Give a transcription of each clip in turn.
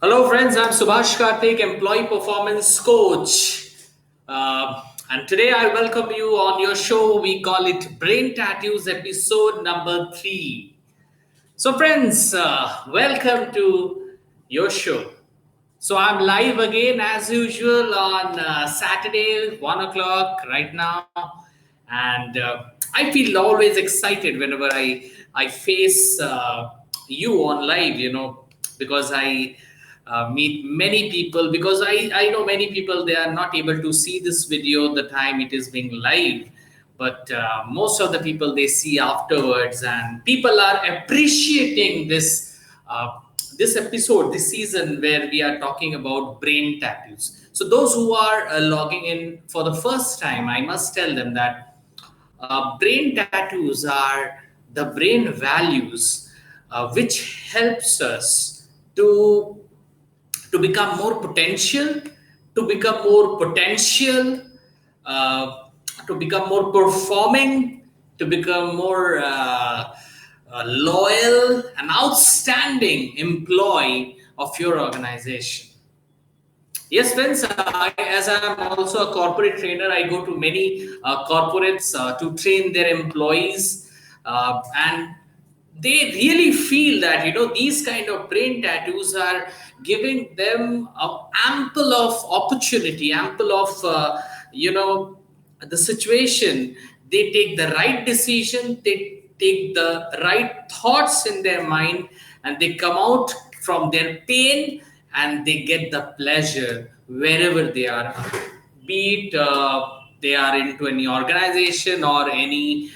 Hello, friends. I'm Subhash Karthik, Employee Performance Coach. And today I welcome you on your show. We call it Brain Tattoos, episode number 3. So, friends, welcome to your show. So, I'm live again as usual on Saturday, 1 o'clock right now. And I feel always excited whenever I face you on live, because I meet many people, because I know many people, they are not able to see this video the time it is being live, but most of the people they see afterwards, and people are appreciating this episode, this season, where we are talking about brain tattoos. So those who are logging in for the first time, I must tell them that brain tattoos are the brain values which helps us to to become more potential, to become more potential, uh, to become more performing, to become more loyal and outstanding employee of your organization. Yes, friends, as I'm also a corporate trainer, I go to many corporates to train their employees. And they really feel that, these kind of brain tattoos are giving them ample of opportunity, ample of, the situation. They take the right decision, they take the right thoughts in their mind, and they come out from their pain and they get the pleasure wherever they are, be it they are into any organization or any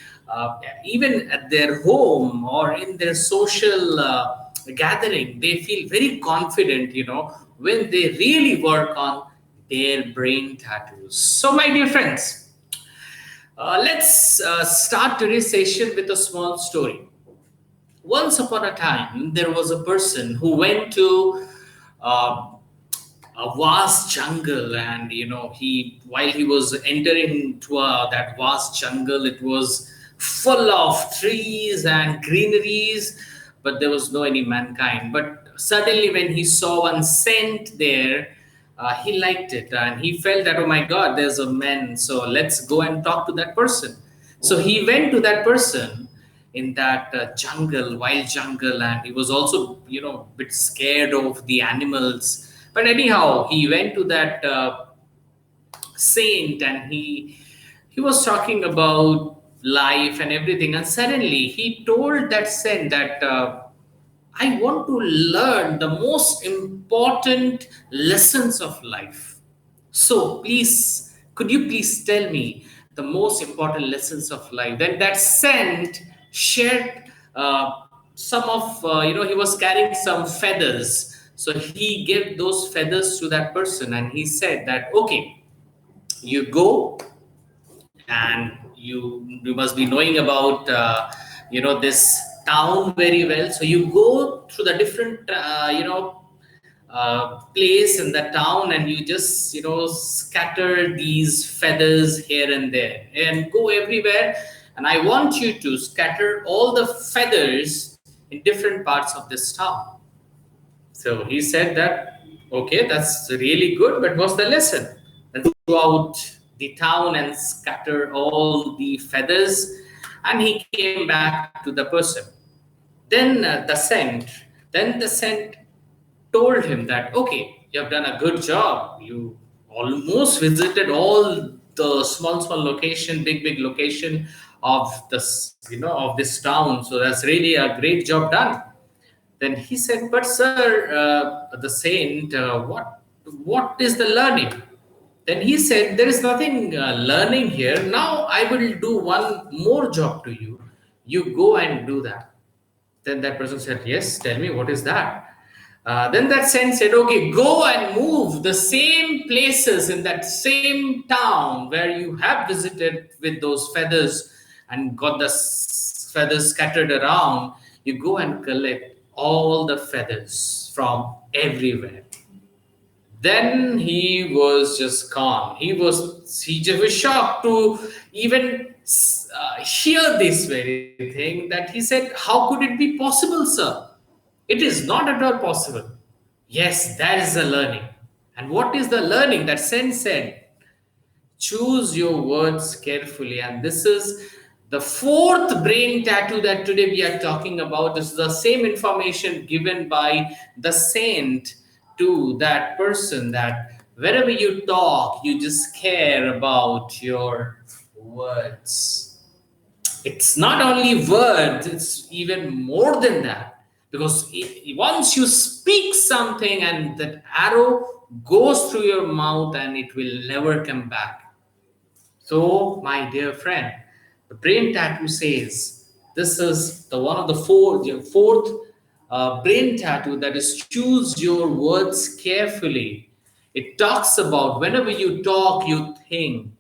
even at their home or in their social gathering. They feel very confident, when they really work on their brain tattoos. So, my dear friends, let's start today's session with a small story. Once upon a time, there was a person who went to uh, a vast jungle, and he, while he was entering to that vast jungle, it was full of trees and greeneries, but there was no any mankind. But suddenly when he saw one scent there, he liked it and he felt that, oh my god, there's a man, so let's go and talk to that person. So he went to that person in that jungle, wild jungle, and he was also, a bit scared of the animals. But anyhow, he went to that saint, and he was talking about life and everything. And suddenly he told that saint that I want to learn the most important lessons of life. So please, could you please tell me the most important lessons of life? Then that saint shared some of, he was carrying some feathers. So he gave those feathers to that person, and he said that, okay, you go, and you must be knowing about this town very well. So you go through the different place in the town, and you just scatter these feathers here and there and go everywhere, and I want you to scatter all the feathers in different parts of this town. So he said that, okay, that's really good, but what's the lesson? And throughout the town and scatter all the feathers, and he came back to the person. Then the saint told him that, okay, you have done a good job. You almost visited all the small location, big location of this, of this town. So that's really a great job done. Then he said, but sir, the saint, what is the learning? Then he said, there is nothing learning here. Now I will do one more job to you. You go and do that. Then that person said, yes, tell me, what is that? Then that saint said, okay, go and move the same places in that same town where you have visited with those feathers and got the feathers scattered around. You go and collect all the feathers from everywhere. Then he was just calm. He just was shocked to even hear this very thing, that he said, how could it be possible, sir? It is not at all possible. Yes, that is the learning. And what is the learning that Sen said? Choose your words carefully. And this is the fourth brain tattoo that today we are talking about. This is the same information given by the saint to that person, that wherever you talk, you just care about your words. It's not only words, it's even more than that. Because once you speak something and that arrow goes through your mouth and it will never come back. So, my dear friend, the brain tattoo says this is the one of the fourth brain tattoo, that is choose your words carefully. It talks about whenever you talk, you think.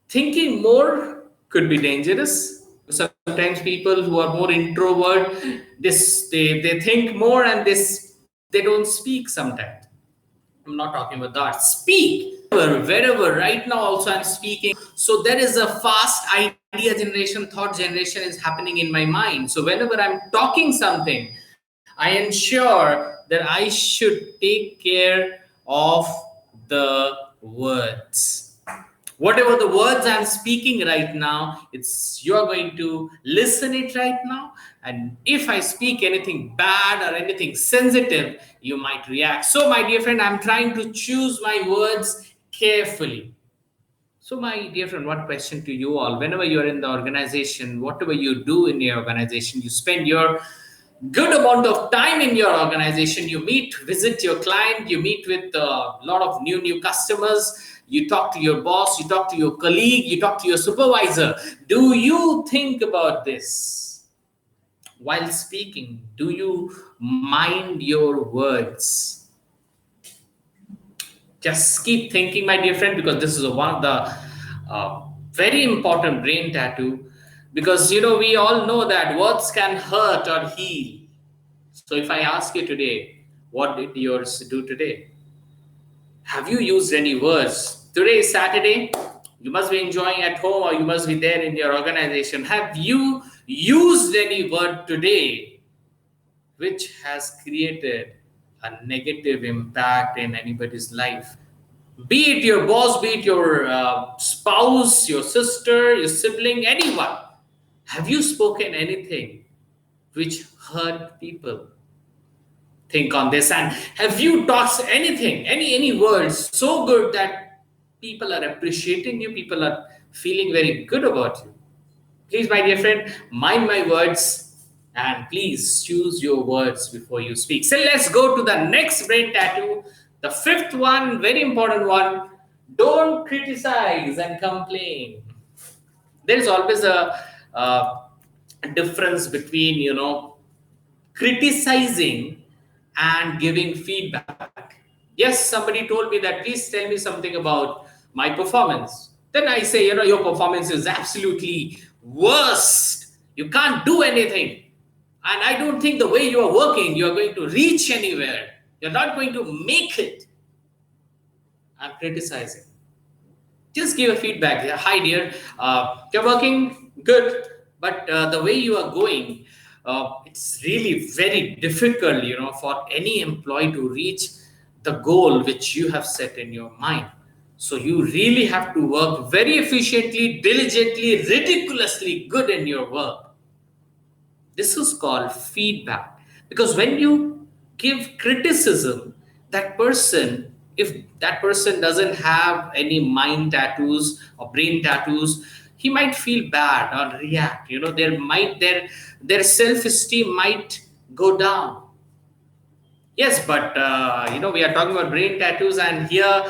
Thinking more could be dangerous. Sometimes people who are more introvert, they think more and they don't speak sometimes. I'm not talking about that. Speak wherever. Right now, also I'm speaking. So there is a fast idea generation, thought generation is happening in my mind. So whenever I'm talking something, I ensure that I should take care of the words. Whatever the words I'm speaking right now, it's you're going to listen it right now. And if I speak anything bad or anything sensitive, you might react. So my dear friend, I'm trying to choose my words carefully. So my dear friend, one question to you all: whenever you're in the organization, whatever you do in your organization, you spend your good amount of time in your organization, you visit your client, you meet with a lot of new customers, you talk to your boss, you talk to your colleague, you talk to your supervisor. Do you think about this while speaking? Do you mind your words? Just keep thinking, my dear friend, because this is one of the very important brain tattoo. Because we all know that words can hurt or heal. So if I ask you today, what did yours do today? Have you used any words? Today is Saturday. You must be enjoying at home or you must be there in your organization. Have you used any word today which has created a negative impact in anybody's life? Be it your boss, be it your spouse, your sister, your sibling, anyone. Have you spoken anything which hurt people? Think on this. And have you taught anything, any words so good that people are appreciating you, people are feeling very good about you? Please, my dear friend, mind my words and please choose your words before you speak. So let's go to the next brain tattoo, the fifth one, very important one. Don't criticize and complain. There is always a difference between criticizing and giving feedback. Yes, somebody told me that please tell me something about my performance. Then I say, your performance is absolutely worst. You can't do anything. And I don't think the way you are working, you are going to reach anywhere. You're not going to make it. I'm criticizing. Just give a feedback. Yeah, hi, dear. You're working good, but the way you are going, it's really very difficult, for any employee to reach the goal which you have set in your mind. So you really have to work very efficiently, diligently, ridiculously good in your work. This is called feedback. Because when you give criticism, that person, if that person doesn't have any mind tattoos or brain tattoos, he might feel bad or react. Their self-esteem might go down. Yes, but we are talking about brain tattoos, and here,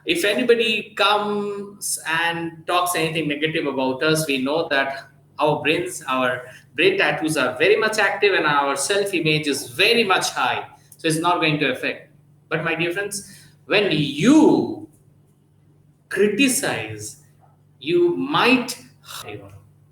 if anybody comes and talks anything negative about us, we know that our brain tattoos are very much active, and our self-image is very much high. So it's not going to affect. But my dear friends, when you criticize, you might.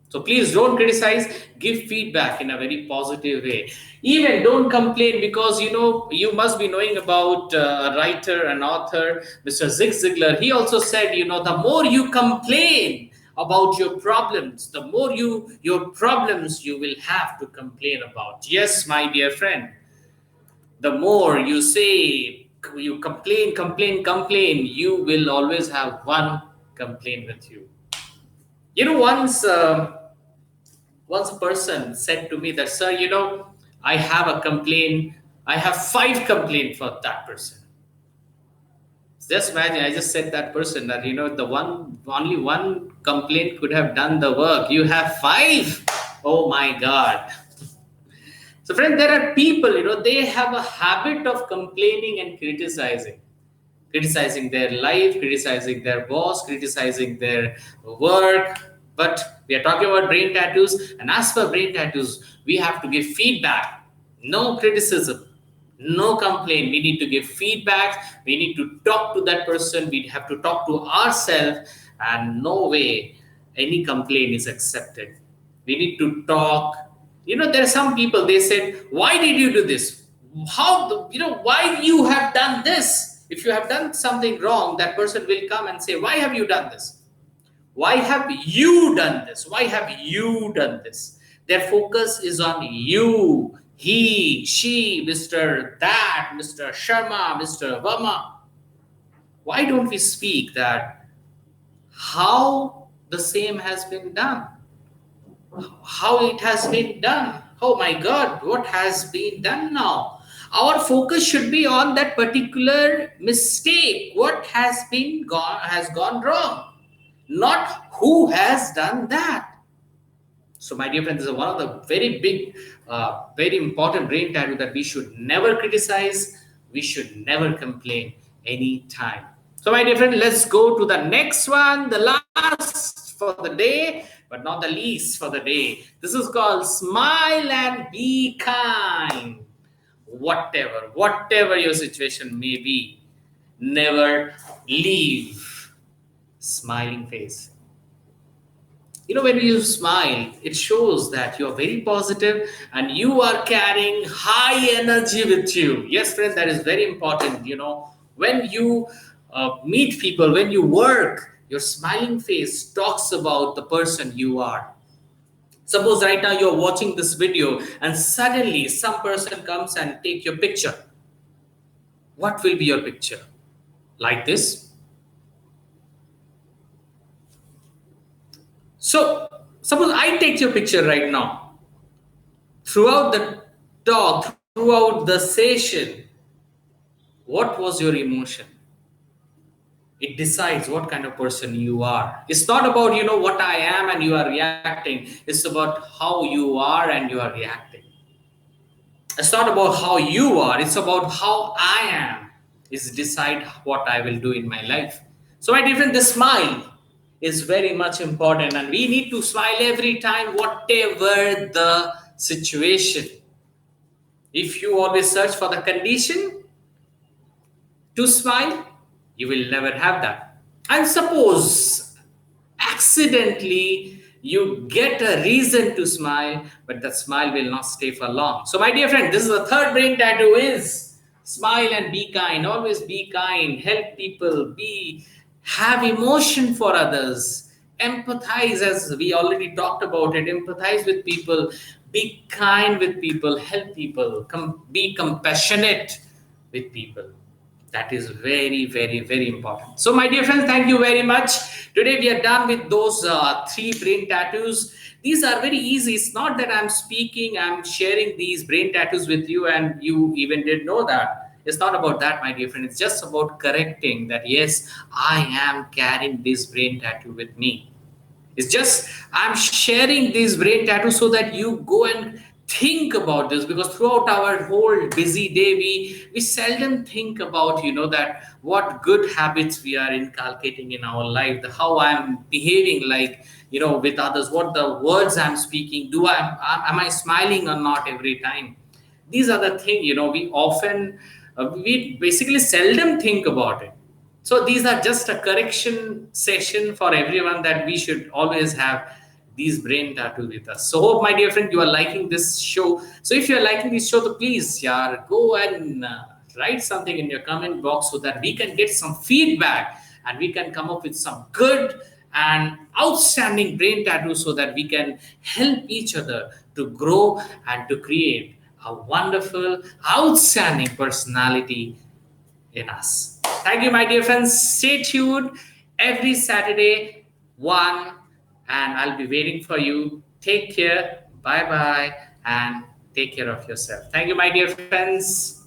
So please don't criticize, give feedback in a very positive way. Even don't complain, because you must be knowing about a writer and author, Mr. Zig Ziglar. He also said, the more you complain about your problems, the more your problems you will have to complain about. Yes, my dear friend. The more you say, you complain, you will always have one complaint with you. Once a person said to me that, sir, I have a complaint. I have 5 complaints for that person. Just imagine, I just said that person that, only one complaint could have done the work. You have 5. Oh my God. So, friend, there are people, they have a habit of complaining and criticizing their life, criticizing their boss, criticizing their work. But we are talking about brain tattoos. And as for brain tattoos, we have to give feedback, no criticism, no complaint. We need to give feedback. We need to talk to that person. We have to talk to ourselves. And no way any complaint is accepted. We need to talk. There are some people, they said, why did you do this? Why you have done this? If you have done something wrong, that person will come and say, why have you done this? Why have you done this? Why have you done this? Their focus is on you, he, she, Mr. That, Mr. Sharma, Mr. Verma. Why don't we speak that how the same has been done? How it has been done? Oh my God, what has been done now? Our focus should be on that particular mistake. What has gone wrong, not who has done that. So, my dear friends, this is one of the very big, very important brain tattoo that we should never criticize. We should never complain any time. So, my dear friend, let's go to the next one, the last for the day, but not the least for the day. This is called smile and be kind. Whatever your situation may be, never leave smiling face. When you smile, it shows that you're very positive and you are carrying high energy with you. Yes, friends, that is very important. When you meet people, when you work, your smiling face talks about the person you are. Suppose right now you're watching this video and suddenly some person comes and take your picture. What will be your picture? Like this? So, suppose I take your picture right now. Throughout the talk, throughout the session, what was your emotion? It decides what kind of person you are. It's not about, what I am and you are reacting. It's about how you are and you are reacting. It's not about how you are. It's about how I am. It's decide what I will do in my life. So, my dear friend, the smile is very much important, and we need to smile every time, whatever the situation. If you always search for the condition to smile, you will never have that. And suppose accidentally you get a reason to smile, but that smile will not stay for long. So, my dear friend, this is the third brain tattoo is smile and be kind. Always be kind, help people, have emotion for others, empathize, as we already talked about it, empathize with people, be kind with people, help people, be compassionate with people. That is very, very, very important. So, my dear friends, thank you very much. Today, we are done with those 3 brain tattoos. These are very easy. It's not that I'm speaking, I'm sharing these brain tattoos with you, and you even did know that. It's not about that, my dear friend. It's just about correcting that, yes, I am carrying this brain tattoo with me. It's just I'm sharing these brain tattoos so that you go and think about this, because throughout our whole busy day we seldom think about that what good habits we are inculcating in our life, how I'm behaving, like with others, what the words I'm speaking, am I smiling or not every time. These are the things we often we basically seldom think about it. So these are just a correction session for everyone, that we should always have these brain tattoos with us. So hope, my dear friend, you are liking this show. So if you are liking this show, so please, go and write something in your comment box so that we can get some feedback and we can come up with some good and outstanding brain tattoos so that we can help each other to grow and to create a wonderful, outstanding personality in us. Thank you, my dear friends. Stay tuned every Saturday, 1, and I'll be waiting for you. Take care. Bye bye. And take care of yourself. Thank you, my dear friends.